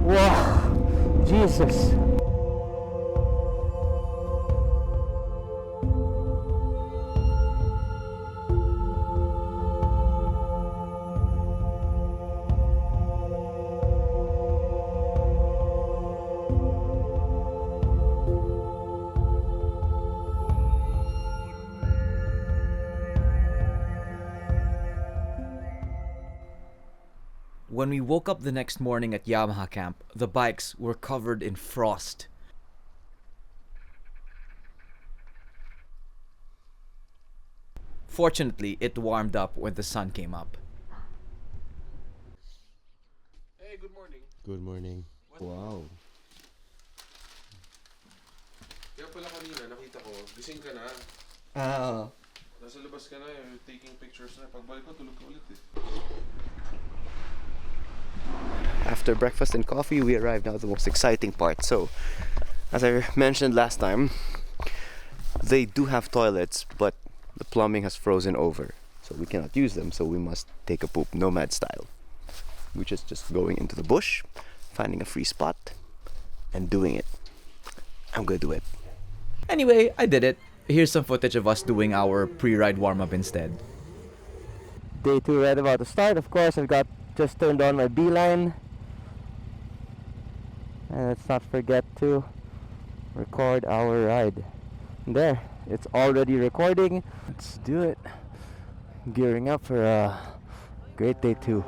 Wow, Jesus. When we woke up the next morning at Yamaha camp, the bikes were covered in frost. Fortunately, it warmed up when the sun came up. Hey, good morning. Good morning. Wow. Kaya pala kanina, nakita ko, gising ka na. Nasa labas ka na, you're taking pictures na. Pagbalik ko, tulog ka ulit eh. After breakfast and coffee, we arrived now at the most exciting part. So, as I mentioned last time, they do have toilets, but the plumbing has frozen over. So we cannot use them, so we must take a poop nomad style. Which is just going into the bush, finding a free spot, and doing it. I'm gonna do it. Anyway, I did it. Here's some footage of us doing our pre-ride warm-up instead. Day 2 right about to start. Of course, I've got just turned on my beeline. And let's not forget to record our ride. There, it's already recording. Let's do it. Gearing up for a great day 2.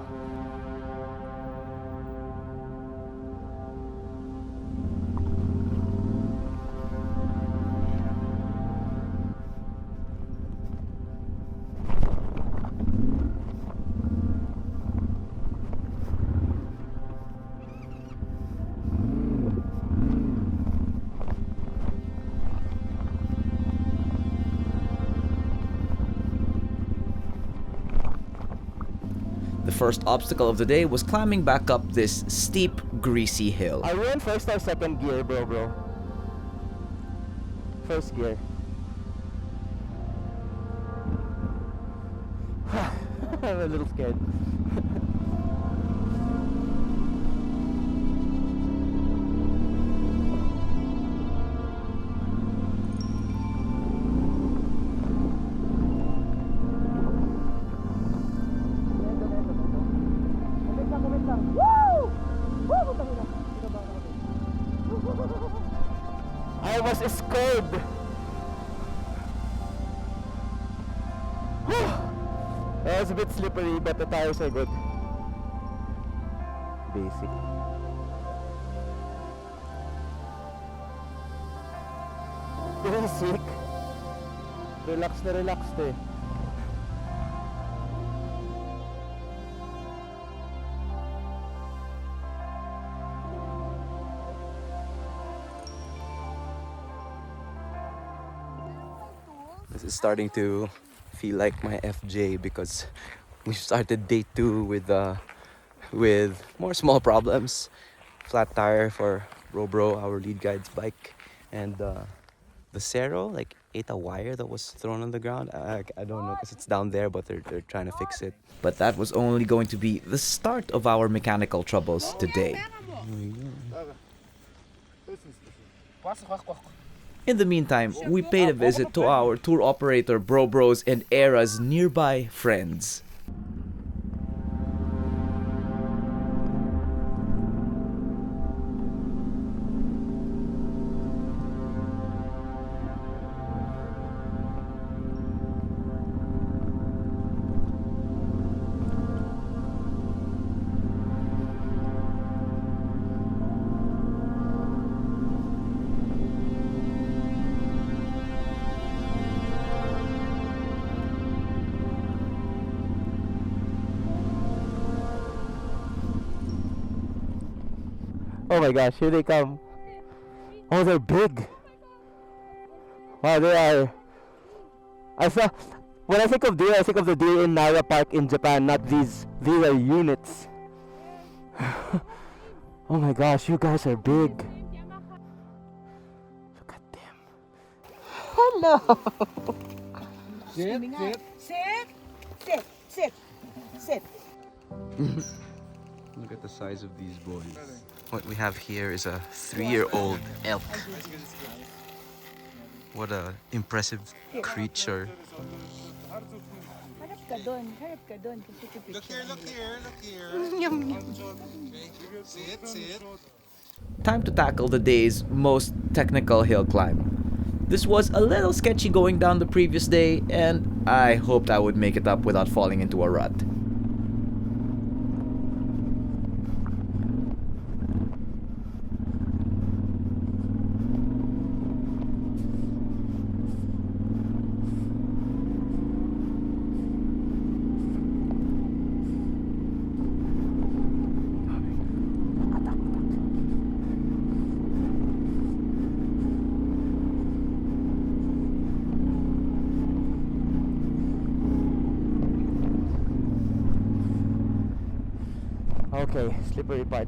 The first obstacle of the day was climbing back up this steep, greasy hill. Are we in first or second gear, bro? First gear. I'm a little scared. I was scared. It was a bit slippery, but the tires are good. Basic. Basic. Relax na relax eh. This is starting to feel like my FJ because we started day 2 with more small problems. Flat tire for Bro, our lead guide's bike, and the Cero like ate a wire that was thrown on the ground. I don't know because it's down there, but they're trying to fix it. But that was only going to be the start of our mechanical troubles today. In the meantime, we paid a visit to our tour operator Bros and Era's nearby friends. Oh my gosh, here they come. Oh, they're big. Wow, they are. When I think of deer, I think of the deer in Nara Park in Japan, not these. These are units. Oh my gosh, you guys are big. Look at them. Hello. Sit. Look at the size of these boys. What we have here is a 3-year-old elk. What a impressive creature. Look here, look here, look here. See it, see it. Time to tackle the day's most technical hill climb. This was a little sketchy going down the previous day, and I hoped I would make it up without falling into a rut. Okay, slippery part.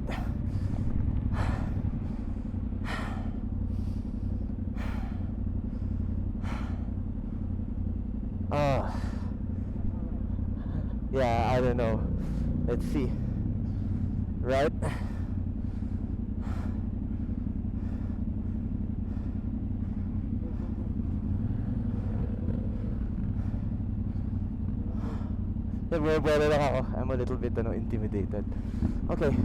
Yeah, I don't know. Let's see. Right? Well, lang ako. I'm a little bit intimidated. Okay.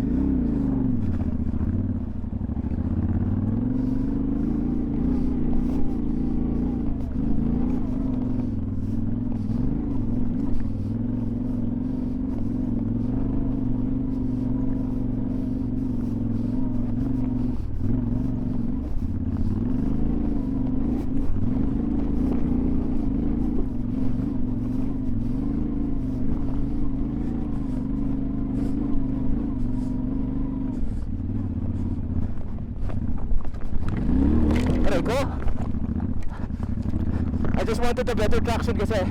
Go. I just wanted a better traction kasi.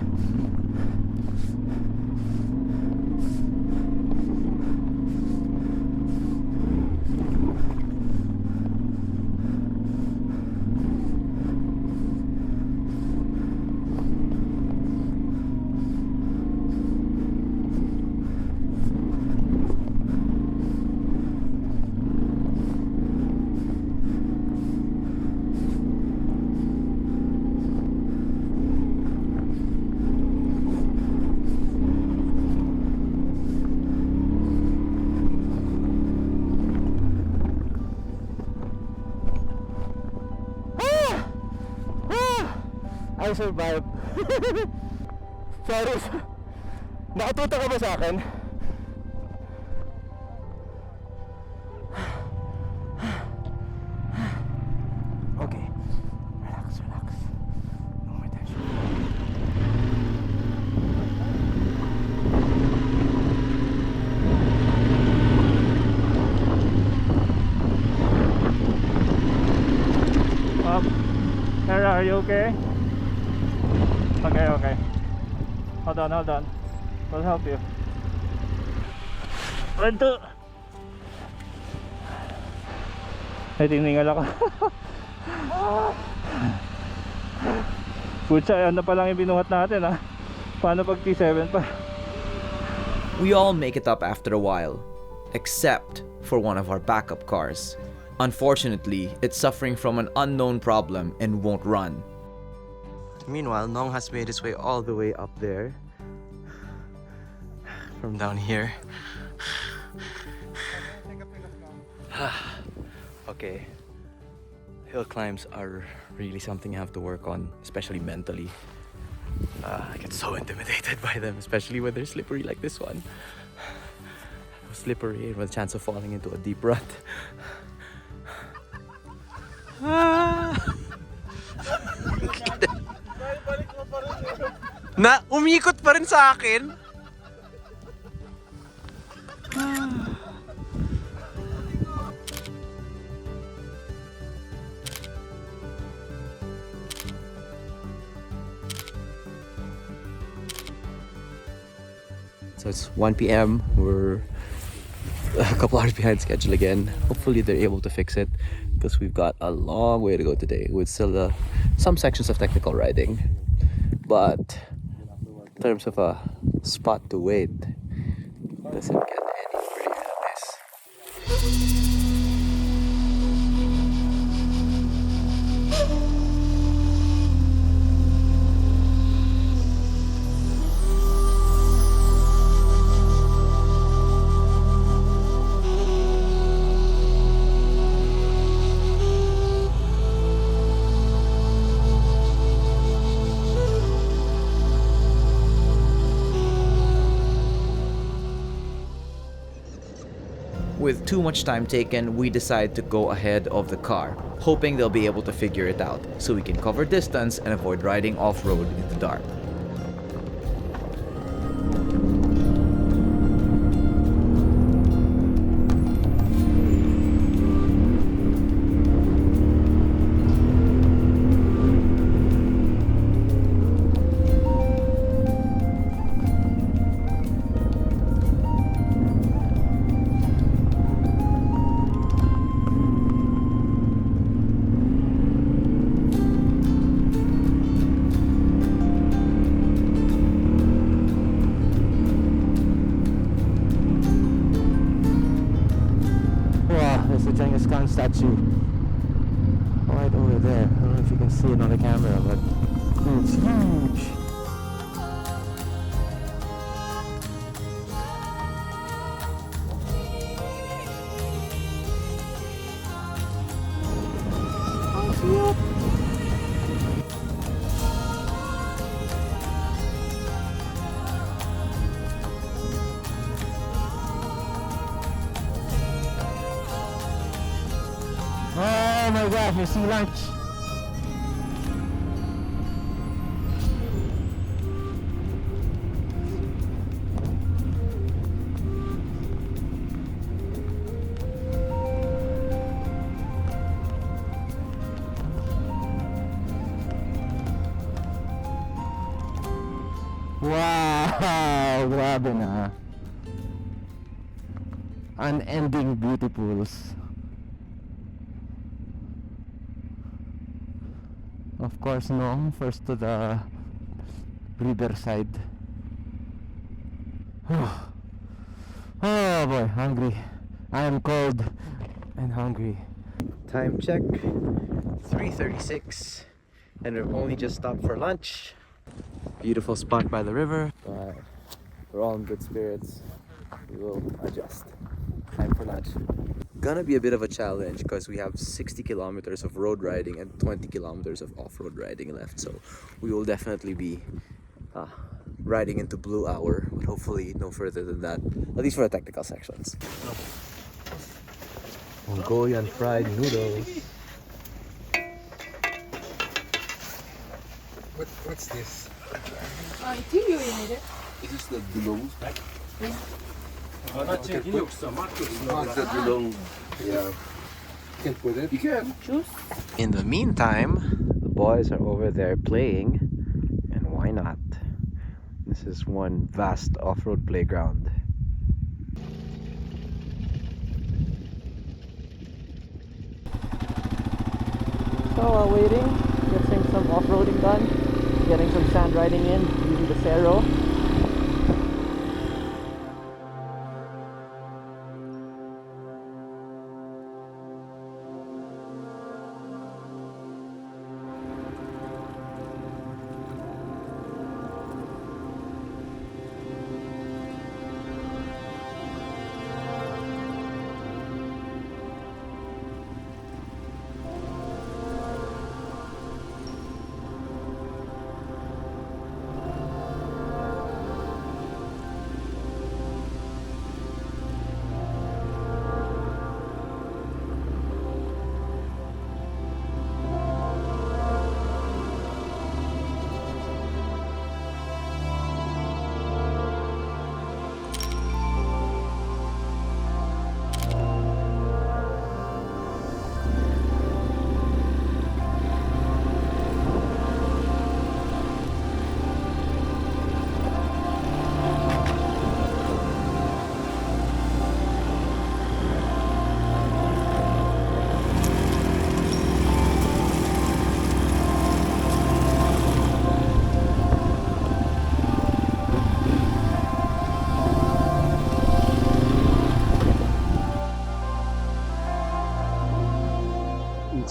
I survived. Sorry. Nakatuto ka ba sa akin? Okay. Relax, relax. No more tension. Sarah, are you okay? Okay, okay. Hold on, hold on. We'll help you. 1, 2. Ay, tiningal ako. Pucha, ano pa lang yung binuhat natin, ha? Paano pag T7 pa? We all make it up after a while, except for one of our backup cars. Unfortunately, it's suffering from an unknown problem and won't run. Meanwhile, Nong has made his way all the way up there. From down here. Okay. Hill climbs are really something you have to work on, especially mentally. I get so intimidated by them, especially when they're slippery like this one. Slippery and with a chance of falling into a deep rut. Na umikot pa rin sa akin. So it's 1 p.m. We're a couple hours behind schedule again. Hopefully they're able to fix it because we've got a long way to go today with still some sections of technical riding. But in terms of a spot to wait, doesn't get any prettier than this. With too much time taken, we decide to go ahead of the car, hoping they'll be able to figure it out so we can cover distance and avoid riding off-road in the dark. There's a Genghis Khan statue right over there. I don't know if you can see it on the camera, but it's huge. Oh my gosh, I see lunch. Wow, grabe na. Unending beauty pools. Of course, no. First to the riverside. Oh boy, hungry. I am cold and hungry. Time check, 3:36, and we've only just stopped for lunch. Beautiful spot by the river, but we're all in good spirits. We will adjust. Time for lunch. Gonna be a bit of a challenge because we have 60 kilometers of road riding and 20 kilometers of off-road riding left, so we will definitely be riding into blue hour, but hopefully no further than that, at least for the technical sections. Mongolian fried noodles. What's this? I think you need it. Is this the dulong? Not the dulong. Yeah. You can put it. You can. Juice. In the meantime, the boys are over there playing, and why not? This is one vast off-road playground. So while waiting, getting some off-roading done, getting some sand riding in, using the Cerro.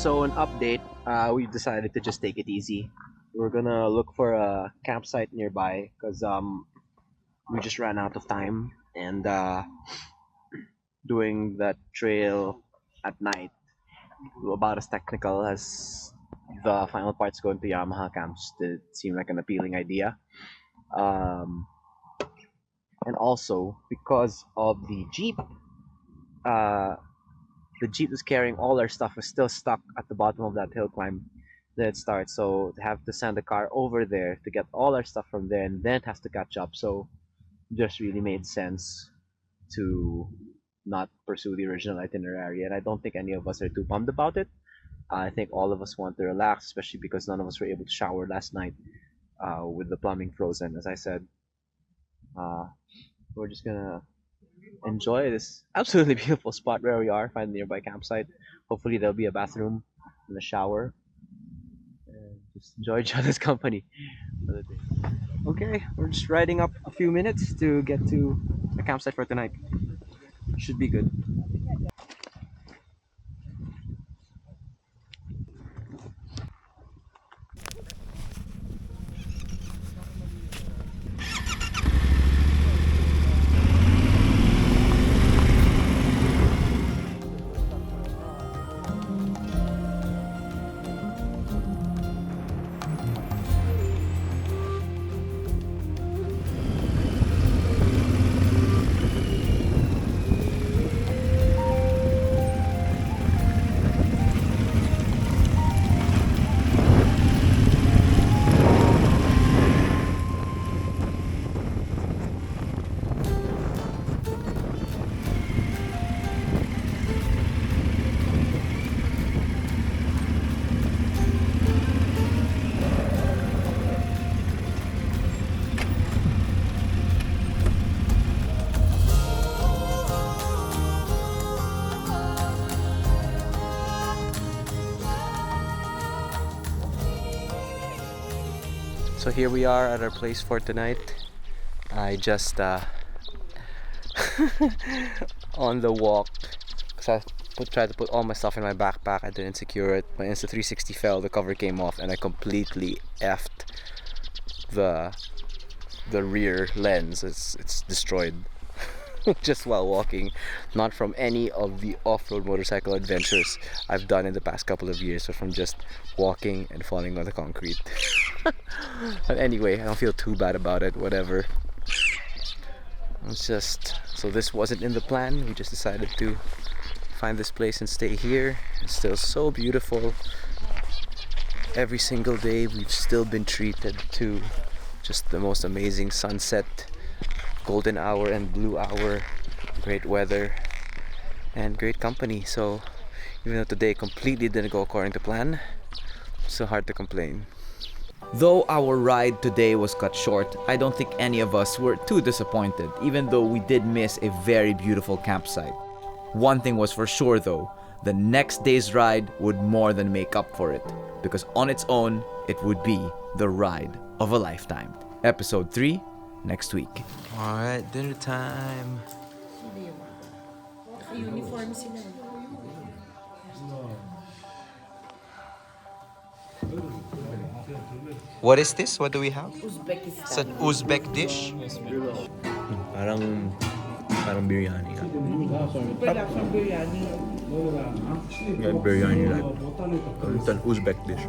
So an update, we decided to just take it easy. We're gonna look for a campsite nearby because we just ran out of time, and doing that trail at night about as technical as the final parts going to Yamaha camps did seem like an appealing idea. Um, and also because of uh, the jeep that's carrying all our stuff is still stuck at the bottom of that hill climb that it starts. So to have to send the car over there to get all our stuff from there, and then it has to catch up. So just really made sense to not pursue the original itinerary, and I don't think any of us are too bummed about it. I think all of us want to relax, especially because none of us were able to shower last night with the plumbing frozen. As I said, uh, we're just gonna enjoy this absolutely beautiful spot where we are, find a nearby campsite. Hopefully there'll be a bathroom and a shower, and just enjoy each other's company for the day. Okay, we're just riding up a few minutes to get to a campsite for tonight. Should be good. So here we are at our place for tonight. I just on the walk, because I tried to put all my stuff in my backpack. I didn't secure it. My Insta360 fell, the cover came off, and I completely effed the rear lens. It's destroyed just while walking, not from any of the off-road motorcycle adventures I've done in the past couple of years, but from just walking and falling on the concrete. But anyway, I don't feel too bad about it, whatever. It's just, so this wasn't in the plan. We just decided to find this place and stay here. It's still so beautiful. Every single day we've still been treated to just the most amazing sunset, golden hour and blue hour, great weather and great company. So even though today completely didn't go according to plan, it's so hard to complain. Though our ride today was cut short, I don't think any of us were too disappointed, even though we did miss a very beautiful campsite. One thing was for sure though, the next day's ride would more than make up for it, because on its own, it would be the ride of a lifetime. Episode 3, next week. Alright, dinner time. Uniform sila. What is this? What do we have? Uzbekistan. It's an Uzbek dish. Parang biryani. Wala from biryani. Yeah, biryani like. It's an Uzbek dish.